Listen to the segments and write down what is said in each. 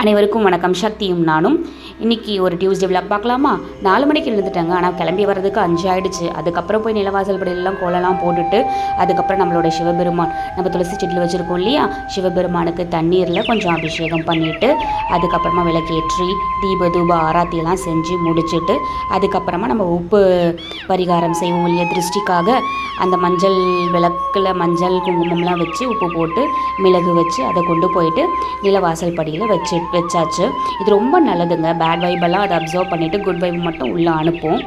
அனைவருக்கும் வணக்கம். சக்தியும் நானும் இன்றைக்கி ஒரு டியூஸ்டே விளாக் பார்க்கலாமா? 4 மணிக்கு எழுந்துட்டாங்க. ஆனால் கிளம்பி வர்றதுக்கு 5 ஆகிடுச்சு. அதுக்கப்புறம் போய் நிலவாசல் படியெல்லாம் கோலம்லாம் போட்டுட்டு அதுக்கப்புறம் நம்மளோட சிவபெருமான் நம்ம துளசி செடியில் வச்சுருக்கோம் இல்லையா, சிவபெருமானுக்கு தண்ணீரில் கொஞ்சம் அபிஷேகம் பண்ணிவிட்டு அதுக்கப்புறமா விளக்கேற்றி தீப தூப ஆராத்தியெல்லாம் செஞ்சு முடிச்சுட்டு அதுக்கப்புறமா நம்ம உப்பு பரிகாரம் செய்வோம் இல்லையா, திருஷ்டிக்காக அந்த மஞ்சள் விளக்கில் மஞ்சள் குங்குமம்லாம் வச்சு உப்பு போட்டு மிளகு வச்சு அதை கொண்டு போயிட்டு நிலவாசல் படியில் வச்சாச்சு. இது ரொம்ப நல்லதுங்க. பேட் வைபெல்லாம் அதை அப்சர்வ் பண்ணிவிட்டு குட் வைப் மட்டும் உள்ளே அனுப்பும்.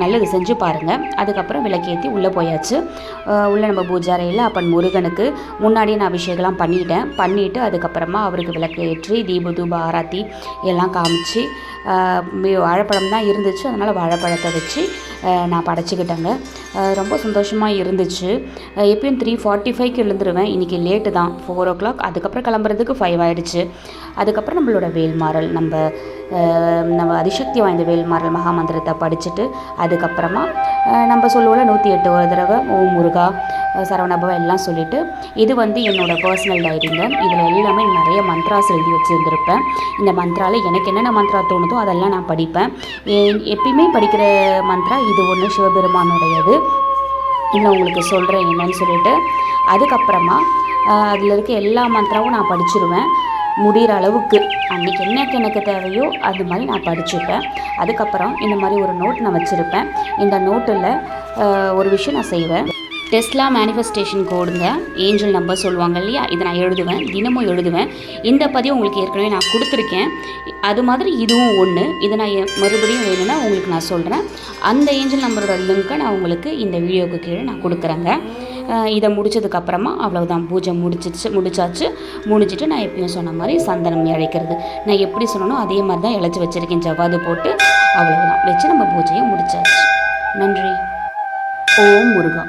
நல்லது, செஞ்சு பாருங்கள். அதுக்கப்புறம் விளக்கேற்றி உள்ளே போயாச்சு. உள்ளே நம்ம பூஜாரையில் அப்பன் முருகனுக்கு முன்னாடியே நான் அபிஷேகம்லாம் பண்ணிவிட்டு அதுக்கப்புறமா அவருக்கு விளக்கு ஏற்றி தீப தூப ஆராத்தி எல்லாம் காமிச்சு வாழைப்பழம் தான் இருந்துச்சு, அதனால் வாழைப்பழத்தை வச்சு நான் படைச்சிக்கிட்டேங்க. ரொம்ப சந்தோஷமாக இருந்துச்சு. எப்பயும் 3:45க்கு எழுந்துருவேன். இன்றைக்கி லேட்டு தான், 4 o'clock. அதுக்கப்புறம் கிளம்புறதுக்கு 5 ஆகிடுச்சு. அதுக்கப்புறம் நம்மளோட வேல்மாறல் நம்ம அதிசக்தி வாய்ந்த வேல்மாறல் மகாமந்திரத்தை படிச்சுட்டு அதுக்கப்புறமா நம்ம சொல்லுவோம்ல 108 ஒரு தடவை ஓம் முருகா சரவணபவ எல்லாம் சொல்லிவிட்டு, இது என்னோடய பர்சனல் டைரிங்க. இதில் எல்லாமே நிறைய மந்த்ராஸ் எழுதி வச்சுருந்துருப்பேன். இந்த மந்த்ராவில் எனக்கு என்னென்ன மந்த்ரா தோணுதோ அதெல்லாம் நான் படிப்பேன். எப்பயுமே படிக்கிற மந்த்ரா இது ஒன்று சிவபெருமானுடையது. இல்லை உங்களுக்கு சொல்கிறேன் என்னன்னு சொல்லிட்டு அதுக்கப்புறமா அதில் இருக்க எல்லா மந்த்ராவும் நான் படிச்சிருவேன். முடிகிற அளவுக்கு அன்றைக்கி எனக்கு தேவையோ அது மாதிரி நான் படிச்சுப்பேன். அதுக்கப்புறம் இந்த மாதிரி ஒரு நோட் நான் வச்சுருப்பேன். இந்த நோட்டில் ஒரு விஷயம் நான் செய்வேன். டெஸ்லா மேனிஃபெஸ்டேஷன் கோடுங்க, ஏஞ்சல் நம்பர் சொல்லுவாங்க இல்லையா, இதை நான் எழுதுவேன், தினமும் எழுதுவேன். இந்த பதிவு உங்களுக்கு ஏற்கனவே நான் கொடுத்துருக்கேன். அது மாதிரி இதுவும் ஒன்று. இதை நான் மறுபடியும் வேணும்னா உங்களுக்கு நான் சொல்கிறேன். அந்த ஏஞ்சல் நம்பரோட லிங்க்கை நான் உங்களுக்கு இந்த வீடியோவுக்கு கீழே நான் கொடுக்குறேங்க. இதை முடித்ததுக்கப்புறமா அவ்வளோதான், பூஜை முடிச்சிட்டு நான் எப்பயும் சொன்ன மாதிரி சந்தனம் இழைக்கிறது. நான் எப்படி சொன்னனோ அதே மாதிரி தான் இழைச்சி வச்சுருக்கேன். ஜவ்வாது போட்டு அவ்வளோதான் வச்சு நம்ம பூஜையை முடிச்சாச்சு. நன்றி. ஓம் முருகா.